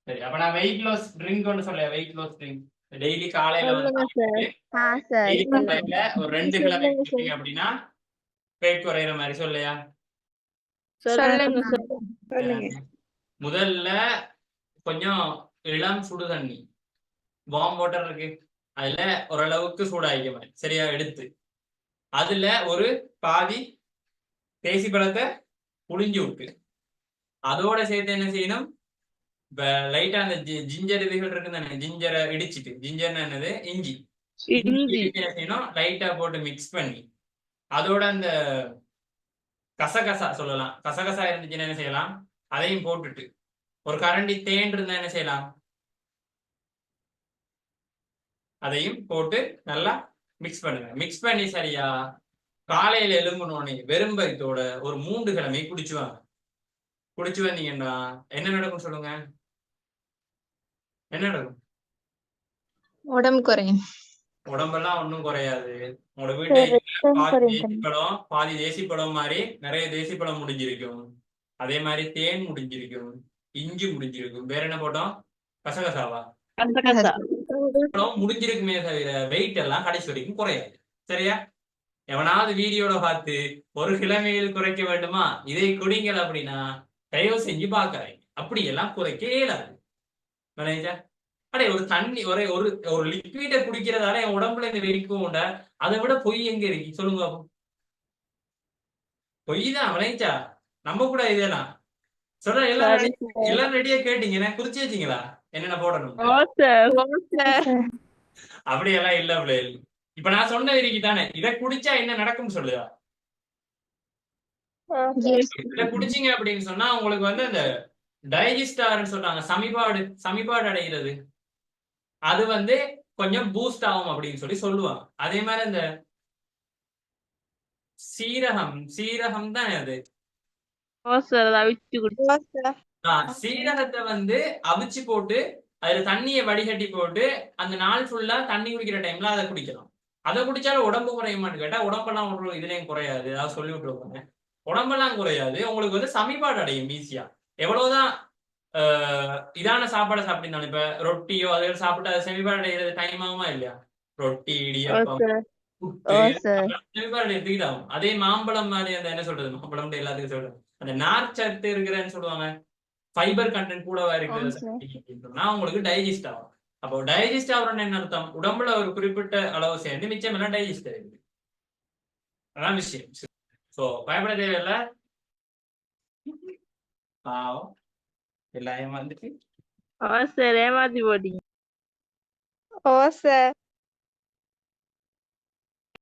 சரி, அப்ப நான் வெயிட் லாஸ் ட்ரிங்க் ஒன்று சொல்ல. வெயிட் லாஸ் ட்ரிங்க் டெய்லி காலையில வந்து சொல்லுங்க சார். சார் டெய்லி காலையில ஒரு 2 கிழமை சொல்லுங்க சார். குடிச்சீங்க அப்படின்னா வெயிட் குறையிற மாதிரி சொல்லையா? சொல்லுங்க சார். சொல்லுங்க. முதல்ல கொஞ்சம் இளம் சுடு தண்ணி, வார்ம் வாட்டர் இருக்கு, அதுல ஓரளவுக்கு சூடாயிக்க மாதிரி சரியா எடுத்து அதுல ஒரு பாதி தேசி பழத்தை புளிஞ்சு விட்டு அதோட சேர்த்து என்ன செய்யணும், லைட்டா அந்த ஜிஞ்சர் இதுகள் இருக்கு தானே, ஜிஞ்சரை இடிச்சிட்டு, ஜிஞ்சர் என்னது இஞ்சி, இஞ்சி. என்ன செய்யணும் லைட்டா போட்டு மிக்ஸ் பண்ணி அதோட அந்த கசகசா சொல்லலாம், கசகசா இருந்துச்சுன்னா என்ன செய்யலாம், அதையும் போட்டுட்டு ஒரு கரண்டி தேன் இருந்தா என்ன செய்யலாம், அதையும் போட்டு நல்லா மிக்ஸ் பண்ணுங்க. மிக்ஸ் பண்ணி சரியா காலையில எழும்புனோடனே வெறும் வயித்தோட ஒரு 3 கிழமை குடிச்சுவாங்க. குடிச்சு வந்தீங்கன்னா என்ன நடக்கும் சொல்லுங்க? என்ன நடக்கும்? உடம்பு குறையும். உடம்பெல்லாம் ஒன்றும் குறையாது. உங்களோட வீட்டை பாதி தேசி பழம் மாதிரி நிறைய தேசி பழம் முடிஞ்சிருக்கும். அதே மாதிரி தேன் முடிஞ்சிருக்கும், இஞ்சி முடிஞ்சிருக்கும். வேற என்ன போட்டோம்? கசகசாவா? முடிஞ்சிருக்குமே தவிர வெயிட் எல்லாம் கடைசி வரைக்கும் குறையாது. சரியா? எவனாவது வீடியோட பார்த்து ஒரு கிழமையில் குறைக்க வேண்டுமா இதை குடிங்கள் அப்படின்னா தயவு செஞ்சு பாக்குறேன். அப்படி எல்லாம் குறைக்க இயலாது. அடே ஒரு தண்ணி ஒரு ஒரு ஒரு லிக்விட குடிக்கிறதால என் உடம்புல இந்த வெயிட்டும் உண்ட, அதை விட பொய் எங்க இருக்கு சொல்லுங்க. பொய் தான் விளைச்சா நம்ப கூட இதெல்லாம் சொல்ற. எல்லாரும் ரெடியா கேட்டீங்க, குறிச்சு வச்சீங்களா என்னென்ன போடணும்? அப்படியெல்லாம் இல்ல பிள்ளைகள். இப்ப நான் சொன்ன வரைக்கு தானே இதை குடிச்சா என்ன நடக்கும் சொல்லுதா? இதை குடிச்சீங்க அப்படின்னு சொன்னா உங்களுக்கு வந்து அந்த டைஜஸ்டார்னு சொல்றாங்க, சமிபாடு அடைகிறது, அது வந்து கொஞ்சம் பூஸ்ட் ஆகும் அப்படின்னு சொல்லுவாங்க. அதே மாதிரி அந்த சீரகம் தானே அது, சீரகத்தை வந்து அவிச்சு போட்டு அதுல தண்ணியை வடிகட்டி போட்டு அந்த நாள் ஃபுல்லா தண்ணி குடிக்கிற டைம்ல அதை குடிக்கலாம். அதை குடிச்சாலும் உடம்பு குறையுமான்னு கேட்டா உடம்பெல்லாம் ஒரு இதுலயும் குறையாது. ஏதாவது சொல்லி விட்டுருப்பாங்க, உடம்பெல்லாம் குறையாது. உங்களுக்கு வந்து சமிபாடு அடையும் ஈஸியா. எவ்வளவுதான் இதான சாப்பாடை சாப்பிட்டீங்க, இப்ப ரொட்டியோ அது சாப்பிட்டு அது செமிபாடு அடைகிறது டைம் ஆகுமா இல்லையா? ரொட்டி, இடியப்பம், புட்டு, செமிபாடு எடுத்துக்கிட்டு ஆகும். அதே மாம்பழம் மாதிரி அந்த என்ன சொல்றது, மாம்பழம் எல்லாத்துக்கும் சொல்றது அந்த நார்ச்சத்து இருக்கிறேன்னு சொல்லுவாங்க, ஃபைபர் கண்டென்ட் கூடவா இருக்குன்னா உங்களுக்கு டைஜஸ்ட் ஆகும். அப்போ டைஜஸ்ட் ஆகுறோம்னு என்ன அர்த்தம், உடம்புல ஒரு குறிப்பிட்ட அளவு சேர்ந்து மிச்சம் எல்லாம் டைஜஸ்ட் ஆயிருக்கு. அதான் விஷயம். சோ பயப்பட தேவையில்லை. பாவம் எல்லாம் ஏமாந்துட்டு ஏமாத்தி போட்டீங்க. ஓ சார்.